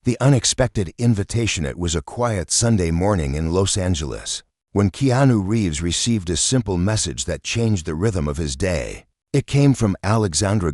The unexpected invitation. It was a quiet Sunday morning in Los Angeles, when KeanuReeves received a simple message that changed the rhythm of his day. It came from Alexandra,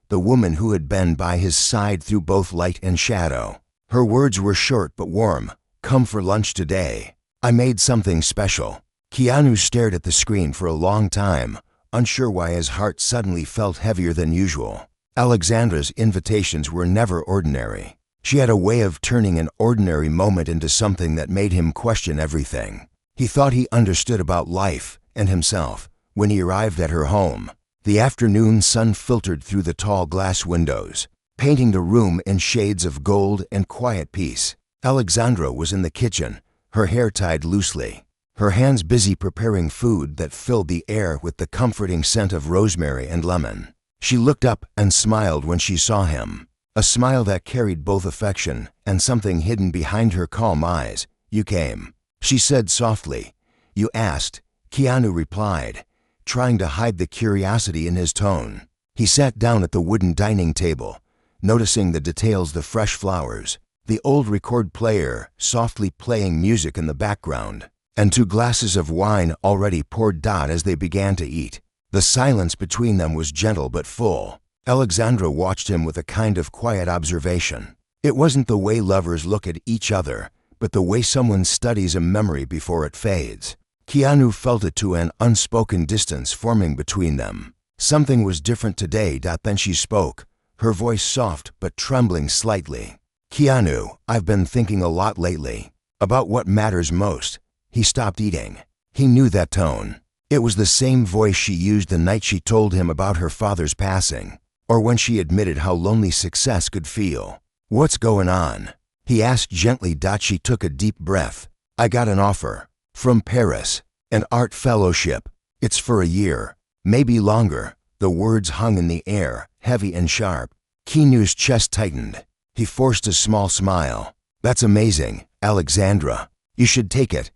the woman who had been by his side through both light and shadow. Her words were short but warm. "Come for lunch today. I made something special." Keanu stared at the screen for a long time, unsure why his heart suddenly felt heavier than usual. Alexandra's invitations were never ordinary. She had a way of turning an ordinary moment into something that made him question everything. He thought he understood about life and himself when he arrived at her home. The afternoon sun filtered through the tall glass windows, painting the room in shades of gold and quiet peace. Alexandra was in the kitchen, her hair tied loosely, her hands busy preparing food that filled the air with the comforting scent of rosemary and lemon. She looked up and smiled when she saw him, a smile that carried both affection and something hidden behind her calm eyes. "You came," she said softly. "You asked," Keanu replied, trying to hide the curiosity in his tone. He sat down at the wooden dining table, noticing the details: the fresh flowers, the old record player softly playing music in the background, and 2 glasses of wine already poured. As they began to eat, the silence between them was gentle but full. Alexandra watched him with a kind of quiet observation. It wasn't the way lovers look at each other, but the way someone studies a memory before it fades. Keanu felt it too, an unspoken distance forming between them. Something was different today. Then she spoke, her voice soft but trembling slightly. "Keanu, I've been thinking a lot lately about what matters most." He stopped eating. He knew that tone. It was the same voice she used the night she told him about her father's passing, or when she admitted how lonely success could feel. "What's going on?" he asked gently. She took a deep breath. "I got an offer. From Paris. An art fellowship. It's for a year. Maybe longer." The words hung in the air, heavy and sharp. Keanu's chest tightened. He forced a small smile. "That's amazing, Alexandra. You should take it."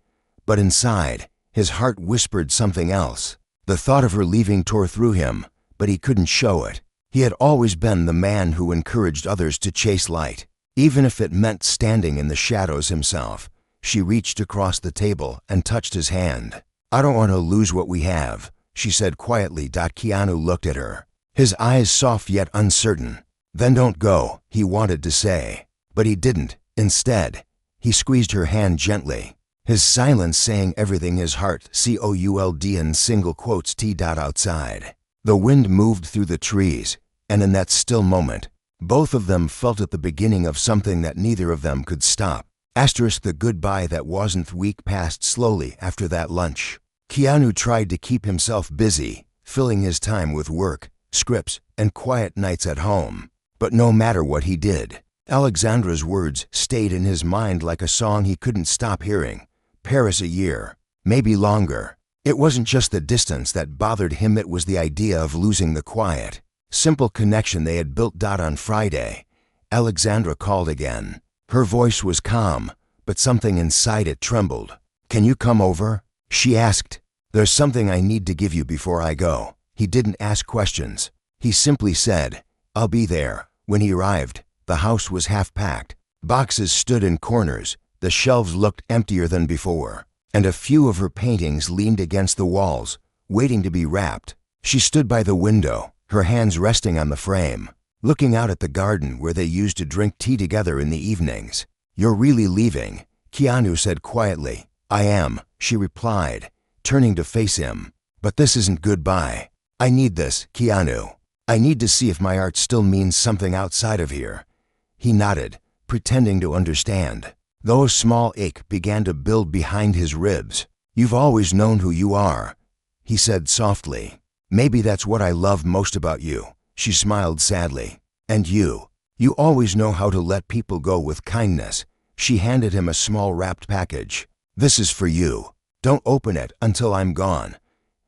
But inside, his heart whispered something else. The thought of her leaving tore through him, but he couldn't show it. He had always been the man who encouraged others to chase light, even if it meant standing in the shadows himself. She reached across the table and touched his hand. "I don't want to lose what we have," she said quietly. Keanu looked at her, his eyes soft yet uncertain. "Then don't go," he wanted to say, but he didn't. Instead, he squeezed her hand gently, his silence saying everything. His heart could in single quotes t. Outside, the wind moved through the trees, and in that still moment, both of them felt at the beginning of something that neither of them could stop. The goodbye that wasn't. Week passed slowly after that lunch. Keanu tried to keep himself busy, filling his time with work, scripts, and quiet nights at home. But no matter what he did, Alexandra's words stayed in his mind like a song he couldn't stop hearing. Paris, a year, maybe longer. It wasn't just the distance that bothered him, it was the idea of losing the quiet, simple connection they had built. On Friday, Alexandra called again. Her voice was calm, but something inside it trembled. "Can you come over?" she asked. "There's something I need to give you before I go." He didn't ask questions. He simply said, "I'll be there." When he arrived, the house was half-packed. Boxes stood in corners, the shelves looked emptier than before, and a few of her paintings leaned against the walls, waiting to be wrapped. She stood by the window, her hands resting on the frame, looking out at the garden where they used to drink tea together in the evenings. "You're really leaving?" Keanu said quietly. "I am," she replied, turning to face him. "But this isn't goodbye. I need this, Keanu. I need to see if my art still means something outside of here." He nodded, pretending to understand, though a small ache began to build behind his ribs. "You've always known who you are," he said softly. "Maybe that's what I love most about you." She smiled sadly. "And you always know how to let people go with kindness." She handed him a small wrapped package. "This is for you. Don't open it until I'm gone."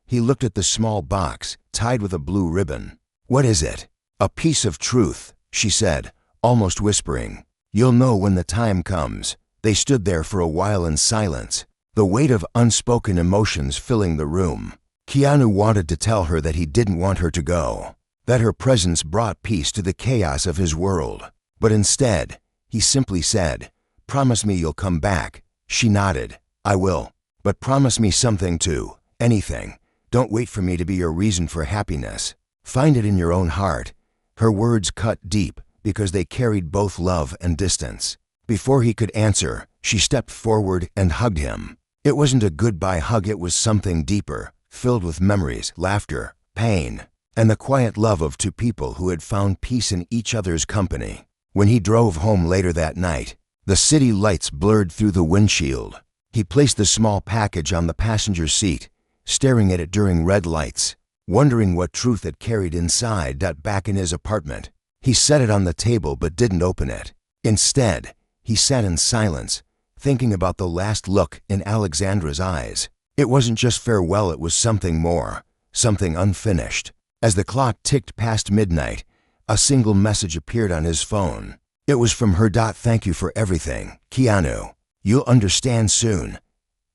He looked at the small box, tied with a blue ribbon. "What is it?" "A piece of truth," she said, almost whispering. "You'll know when the time comes." They stood there for a while in silence, the weight of unspoken emotions filling the room. Keanu wanted to tell her that he didn't want her to go, that her presence brought peace to the chaos of his world. But instead, He simply said, "Promise me you'll come back." She nodded. "I will. But promise me something too. Anything. Don't wait for me to be your reason for happiness. Find it in your own heart." Her words cut deep because they carried both love and distance. Before he could answer, she stepped forward and hugged him. It wasn't a goodbye hug, it was something deeper, filled with memories, laughter, pain, and the quiet love of two people who had found peace in each other's company. When he drove home later that night, the city lights blurred through the windshield. He placed the small package on the passenger seat, staring at it during red lights, wondering what truth it carried inside. Back in his apartment, he set it on the table but didn't open it. Instead, he sat in silence, thinking about the last look in Alexandra's eyes. It wasn't just farewell, it was something more, something unfinished. As the clock ticked past midnight, a single message appeared on his phone. It was from her. "Thank you for everything, Keanu. You'll understand soon."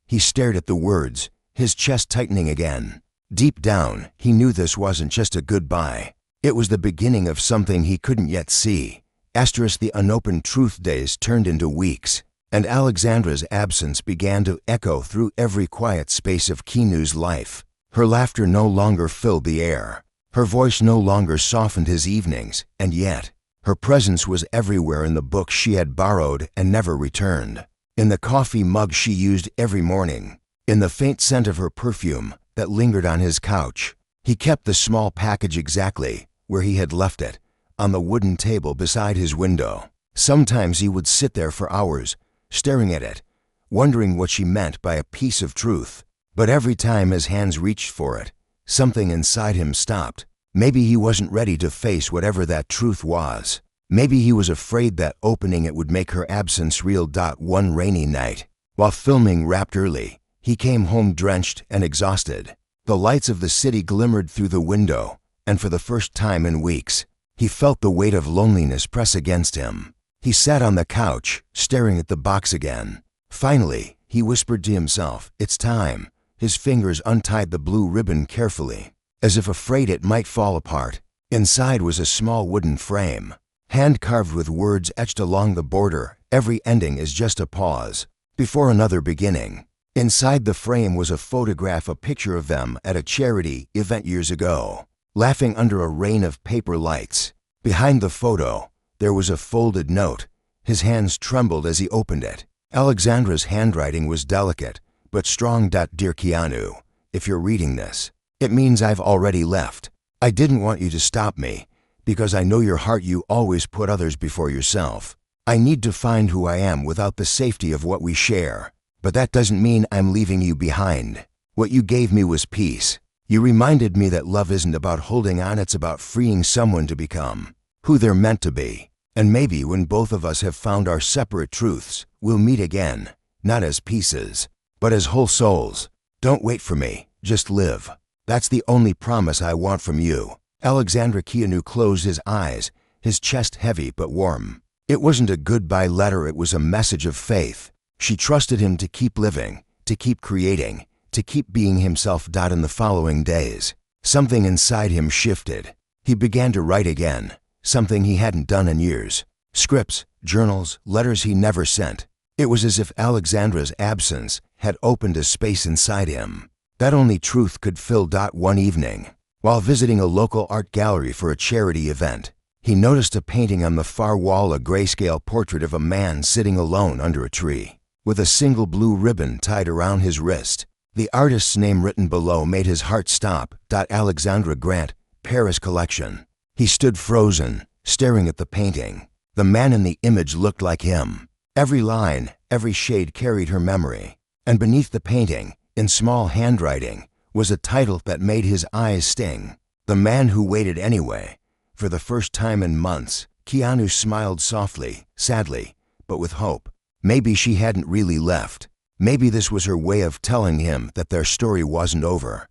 He stared at the words, his chest tightening again. Deep down, he knew this wasn't just a goodbye. It was the beginning of something he couldn't yet see. The unopened truth days turned into weeks, and Alexandra's absence began to echo through every quiet space of Keanu's life. Her laughter no longer filled the air. Her voice no longer softened his evenings, and yet, her presence was everywhere, in the books she had borrowed and never returned, in the coffee mug she used every morning, in the faint scent of her perfume that lingered on his couch. He kept the small package exactly where he had left it, on the wooden table beside his window. Sometimes he would sit there for hours, staring at it, wondering what she meant by a piece of truth. But every time his hands reached for it, something inside him stopped. Maybe he wasn't ready to face whatever that truth was. Maybe he was afraid that opening it would make her absence real. One rainy night, while filming wrapped early, he came home drenched and exhausted. The lights of the city glimmered through the window, and for the first time in weeks, he felt the weight of loneliness press against him. He sat on the couch, staring at the box again. Finally, he whispered to himself, "It's time." His fingers untied the blue ribbon carefully, as if afraid it might fall apart. Inside was a small wooden frame, hand-carved with words etched along the border. "Every ending is just a pause before another beginning." Inside the frame was a photograph, a picture of them at a charity event years ago, laughing under a rain of paper lights. Behind the photo, there was a folded note. His hands trembled as he opened it. Alexandra's handwriting was delicate, but strong. "Dear Keanu, if you're reading this, it means I've already left. I didn't want you to stop me, because I know your heart. You always put others before yourself. I need to find who I am without the safety of what we share. But that doesn't mean I'm leaving you behind. What you gave me was peace. You reminded me that love isn't about holding on, it's about freeing someone to become who they're meant to be. And maybe when both of us have found our separate truths, we'll meet again, not as pieces, but as whole souls. Don't wait for me, just live. That's the only promise I want from you." Alexandra. Keanu closed his eyes, his chest heavy but warm. It wasn't a goodbye letter, it was a message of faith. She trusted him to keep living, to keep creating, to keep being himself. In the following days, something inside him shifted. He began to write again, something he hadn't done in years. Scripts, journals, letters he never sent. It was as if Alexandra's absence had opened a space inside him that only truth could fill. One evening, while visiting a local art gallery for a charity event, he noticed a painting on the far wall, a grayscale portrait of a man sitting alone under a tree, with a single blue ribbon tied around his wrist. The artist's name written below made his heart stop. Alexandra Grant, Paris Collection. He stood frozen, staring at the painting. The man in the image looked like him. Every line, every shade carried her memory. And beneath the painting, in small handwriting, was a title that made his eyes sting. "The Man Who Waited Anyway." For the first time in months, Keanu smiled softly, sadly, but with hope. Maybe she hadn't really left. Maybe this was her way of telling him that their story wasn't over.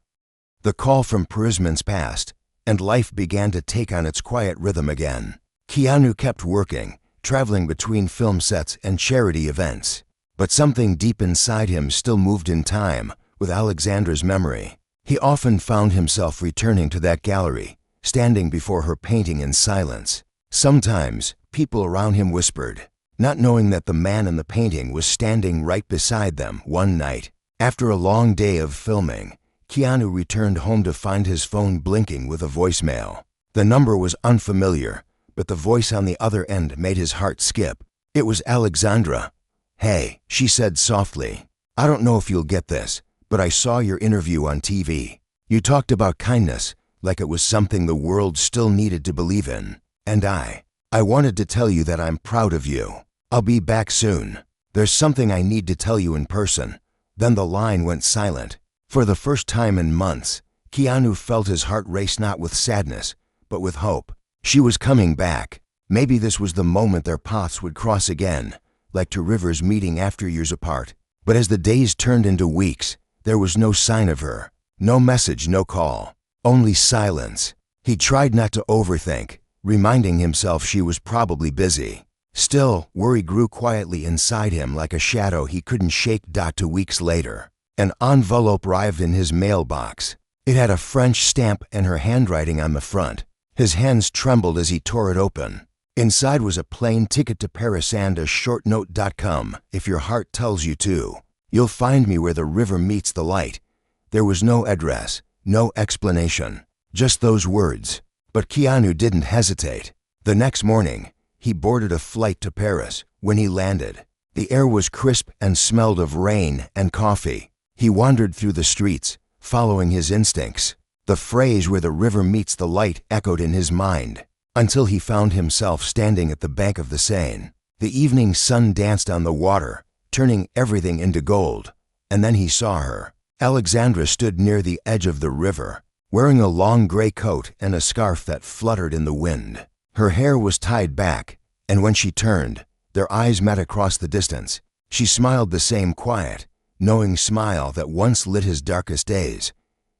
The call from Prisman's passed, and life began to take on its quiet rhythm again. Keanu kept working, traveling between film sets and charity events. But something deep inside him still moved in time with Alexandra's memory. He often found himself returning to that gallery, standing before her painting in silence. Sometimes, people around him whispered, not knowing that the man in the painting was standing right beside them one night. After a long day of filming, Keanu returned home to find his phone blinking with a voicemail. The number was unfamiliar, but the voice on the other end made his heart skip. It was Alexandra. "Hey," she said softly. "I don't know if you'll get this, but I saw your interview on TV. You talked about kindness, like it was something the world still needed to believe in. And I wanted to tell you that I'm proud of you. I'll be back soon. There's something I need to tell you in person." Then the line went silent. For the first time in months, Keanu felt his heart race not with sadness, but with hope. She was coming back. Maybe this was the moment their paths would cross again, like two rivers meeting after years apart. But as the days turned into weeks, there was no sign of her. No message, no call. Only silence. He tried not to overthink, reminding himself she was probably busy. Still, worry grew quietly inside him like a shadow he couldn't shake. 2 weeks later, an envelope arrived in his mailbox. It had a French stamp and her handwriting on the front. His hands trembled as he tore it open. Inside was a plane ticket to Paris and a short note. "Come, if your heart tells you to. You'll find me where the river meets the light." There was no address, no explanation, just those words. But Keanu didn't hesitate. The next morning, he boarded a flight to Paris. When he landed, the air was crisp and smelled of rain and coffee. He wandered through the streets, following his instincts. The phrase "where the river meets the light" echoed in his mind, until he found himself standing at the bank of the Seine. The evening sun danced on the water, turning everything into gold. And then he saw her. Alexandra stood near the edge of the river, wearing a long gray coat and a scarf that fluttered in the wind. Her hair was tied back, and when she turned, their eyes met across the distance. She smiled the same quiet, knowing smile that once lit his darkest days.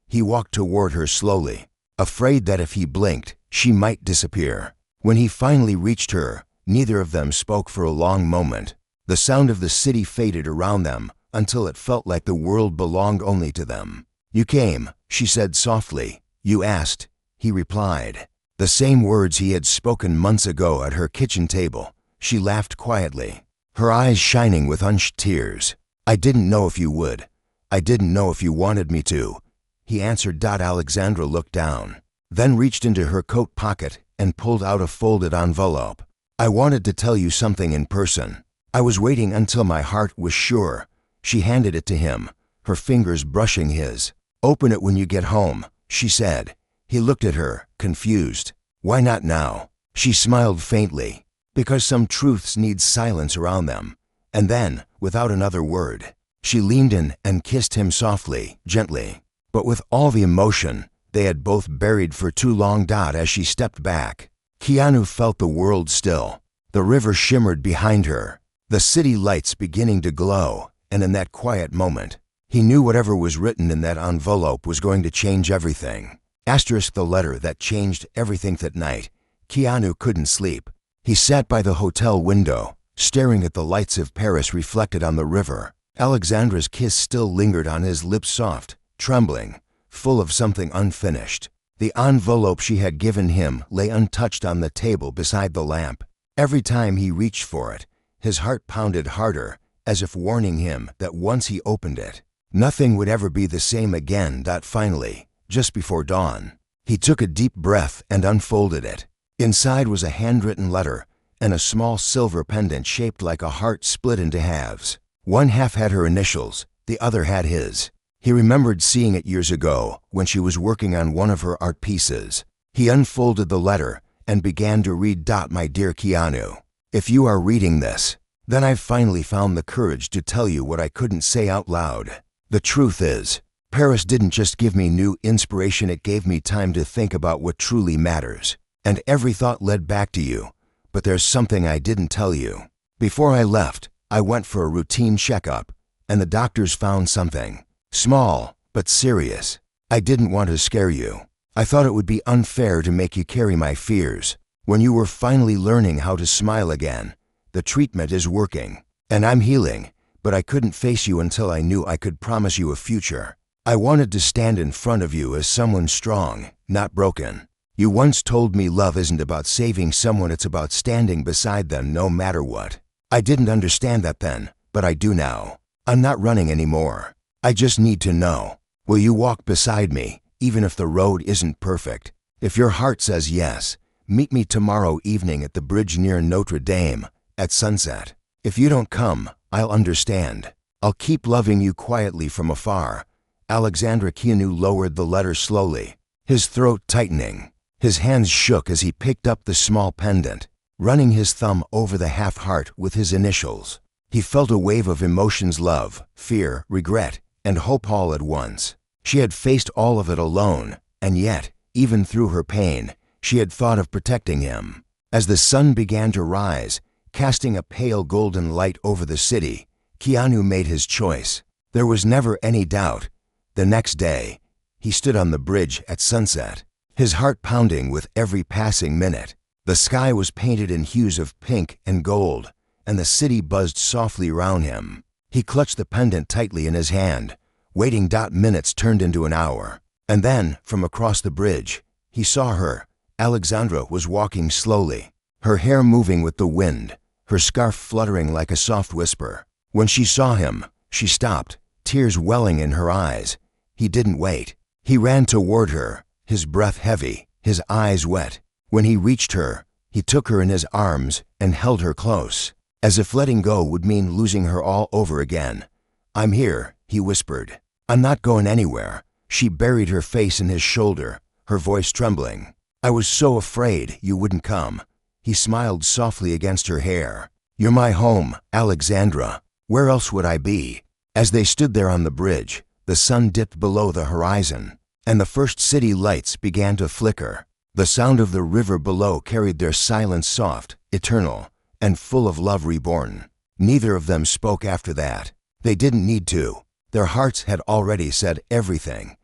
He walked toward her slowly, afraid that if he blinked, she might disappear. When he finally reached her, neither of them spoke for a long moment. The sound of the city faded around them until it felt like the world belonged only to them. "You came," she said softly. "You asked," he replied. The same words he had spoken months ago at her kitchen table. She laughed quietly, her eyes shining with unshed tears. "I didn't know if you would. I didn't know if you wanted me to," he answered. Alexandra looked down, then reached into her coat pocket and pulled out a folded envelope. "I wanted to tell you something in person. I was waiting until my heart was sure." She handed it to him, her fingers brushing his. "Open it when you get home," she said. He looked at her, confused. "Why not now?" She smiled faintly. "Because some truths need silence around them." And then, without another word, she leaned in and kissed him softly, gently, but with all the emotion they had both buried for too long. As she stepped back, Keanu felt the world still. The river shimmered behind her, the city lights beginning to glow, and in that quiet moment, he knew whatever was written in that envelope was going to change everything. The letter that changed everything. That night, Keanu couldn't sleep. He sat by the hotel window, staring at the lights of Paris reflected on the river. Alexandra's kiss still lingered on his lips, soft, trembling, full of something unfinished. The envelope she had given him lay untouched on the table beside the lamp. Every time he reached for it, his heart pounded harder, as if warning him that once he opened it, nothing would ever be the same again. Finally, just before dawn, he took a deep breath and unfolded it. Inside was a handwritten letter and a small silver pendant shaped like a heart split into halves. One half had her initials, the other had his. He remembered seeing it years ago when she was working on one of her art pieces. He unfolded the letter and began to read. "My dear Keanu, if you are reading this, then I've finally found the courage to tell you what I couldn't say out loud. The truth is, Paris didn't just give me new inspiration, it gave me time to think about what truly matters. And every thought led back to you. But there's something I didn't tell you. Before I left, I went for a routine checkup, and the doctors found something. Small, but serious. I didn't want to scare you. I thought it would be unfair to make you carry my fears. When you were finally learning how to smile again, the treatment is working, and I'm healing, but I couldn't face you until I knew I could promise you a future. I wanted to stand in front of you as someone strong, not broken. You once told me love isn't about saving someone, it's about standing beside them no matter what. I didn't understand that then, but I do now. I'm not running anymore. I just need to know. Will you walk beside me, even if the road isn't perfect? If your heart says yes, meet me tomorrow evening at the bridge near Notre Dame, at sunset. If you don't come, I'll understand. I'll keep loving you quietly from afar. Alexandra. Keanu lowered the letter slowly, his throat tightening. His hands shook as he picked up the small pendant, running his thumb over the half-heart with his initials. He felt a wave of emotions: love, fear, regret, and hope all at once. She had faced all of it alone, and yet, even through her pain, she had thought of protecting him. As the sun began to rise, casting a pale golden light over the city, Keanu made his choice. There was never any doubt. The next day, he stood on the bridge at sunset, his heart pounding with every passing minute. The sky was painted in hues of pink and gold, and the city buzzed softly round him. He clutched the pendant tightly in his hand, waiting. Minutes turned into an hour, and then, from across the bridge, he saw her. Alexandra was walking slowly, her hair moving with the wind, her scarf fluttering like a soft whisper. When she saw him, she stopped, tears welling in her eyes. He didn't wait. He ran toward her, his breath heavy, his eyes wet. When he reached her, he took her in his arms and held her close, as if letting go would mean losing her all over again. "I'm here," he whispered. "I'm not going anywhere." She buried her face in his shoulder, her voice trembling. "I was so afraid you wouldn't come." He smiled softly against her hair. "You're my home, Alexandra. Where else would I be?" As they stood there on the bridge, the sun dipped below the horizon, and the first city lights began to flicker. The sound of the river below carried their silence, soft, eternal, and full of love reborn. Neither of them spoke after that. They didn't need to. Their hearts had already said everything.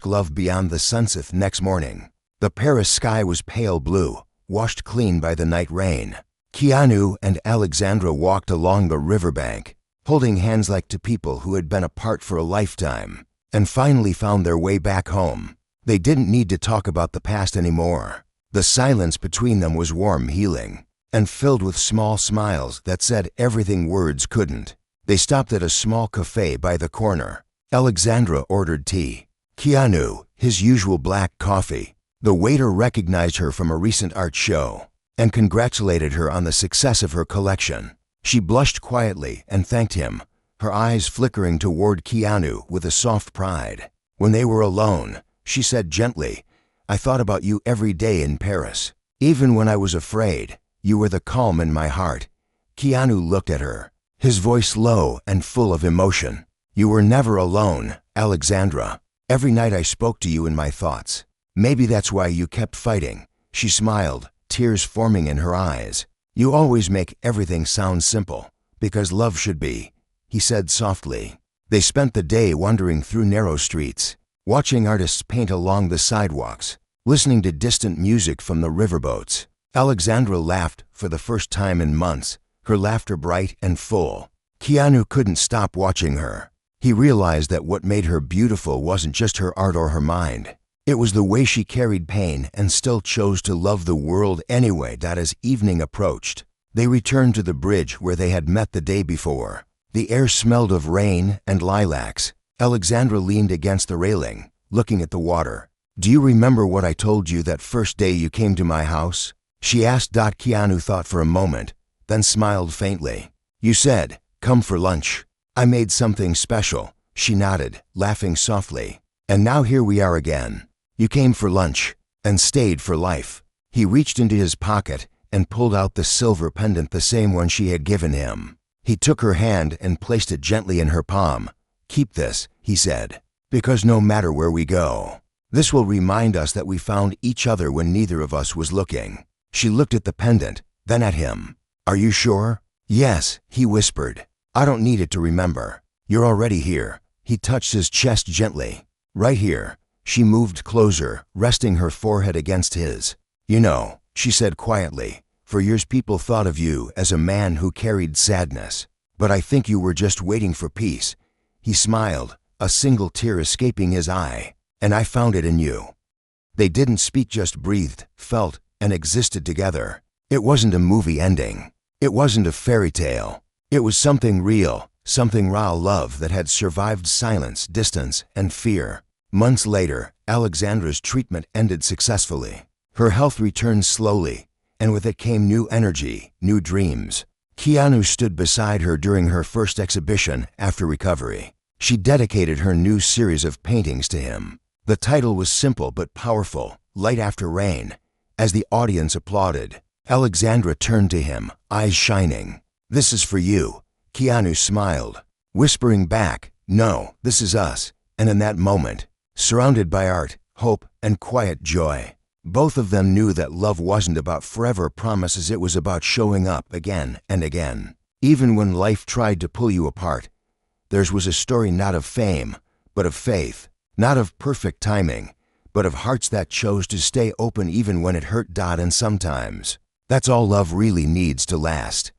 Love beyond the sunset. Next morning, the Paris sky was pale blue, washed clean by the night rain. Keanu and Alexandra walked along the riverbank, holding hands like two people who had been apart for a lifetime, and finally found their way back home. They didn't need to talk about the past anymore. The silence between them was warm, healing, and filled with small smiles that said everything words couldn't. They stopped at a small cafe by the corner. Alexandra ordered tea. Keanu, his usual black coffee. The waiter recognized her from a recent art show and congratulated her on the success of her collection. She blushed quietly and thanked him, her eyes flickering toward Keanu with a soft pride. When they were alone, she said gently, "I thought about you every day in Paris. Even when I was afraid, you were the calm in my heart." Keanu looked at her, his voice low and full of emotion. "You were never alone, Alexandra. Every night I spoke to you in my thoughts. Maybe that's why you kept fighting." She smiled, tears forming in her eyes. "You always make everything sound simple, because love should be," he said softly. They spent the day wandering through narrow streets, watching artists paint along the sidewalks, listening to distant music from the riverboats. Alexandra laughed for the first time in months, her laughter bright and full. Keanu couldn't stop watching her. He realized that what made her beautiful wasn't just her art or her mind. It was the way she carried pain and still chose to love the world anyway. As evening approached, they returned to the bridge where they had met the day before. The air smelled of rain and lilacs. Alexandra leaned against the railing, looking at the water. "Do you remember what I told you that first day you came to my house?" she asked. Keanu thought for a moment, then smiled faintly. "You said, 'Come for lunch.' I made something special." She nodded, laughing softly. "And now here we are again. You came for lunch, and stayed for life." He reached into his pocket and pulled out the silver pendant, the same one she had given him. He took her hand and placed it gently in her palm. "Keep this," he said, "because no matter where we go, this will remind us that we found each other when neither of us was looking." She looked at the pendant, then at him. "Are you sure?" "Yes," he whispered. "I don't need it to remember. You're already here." He touched his chest gently. "Right here." She moved closer, resting her forehead against his. "You know," she said quietly, "for years people thought of you as a man who carried sadness. But I think you were just waiting for peace." He smiled, a single tear escaping his eye. "And I found it in you." They didn't speak, just breathed, felt, and existed together. It wasn't a movie ending. It wasn't a fairy tale. It was something real, something raw love that had survived silence, distance, and fear. Months later, Alexandra's treatment ended successfully. Her health returned slowly, and with it came new energy, new dreams. Keanu stood beside her during her first exhibition after recovery. She dedicated her new series of paintings to him. The title was simple but powerful, Light After Rain. As the audience applauded, Alexandra turned to him, eyes shining. "This is for you." Keanu smiled, whispering back, "No, this is us." And in that moment, surrounded by art, hope, and quiet joy, both of them knew that love wasn't about forever promises, it was about showing up again and again. Even when life tried to pull you apart, theirs was a story not of fame, but of faith, not of perfect timing, but of hearts that chose to stay open even when it hurt. And sometimes, that's all love really needs to last.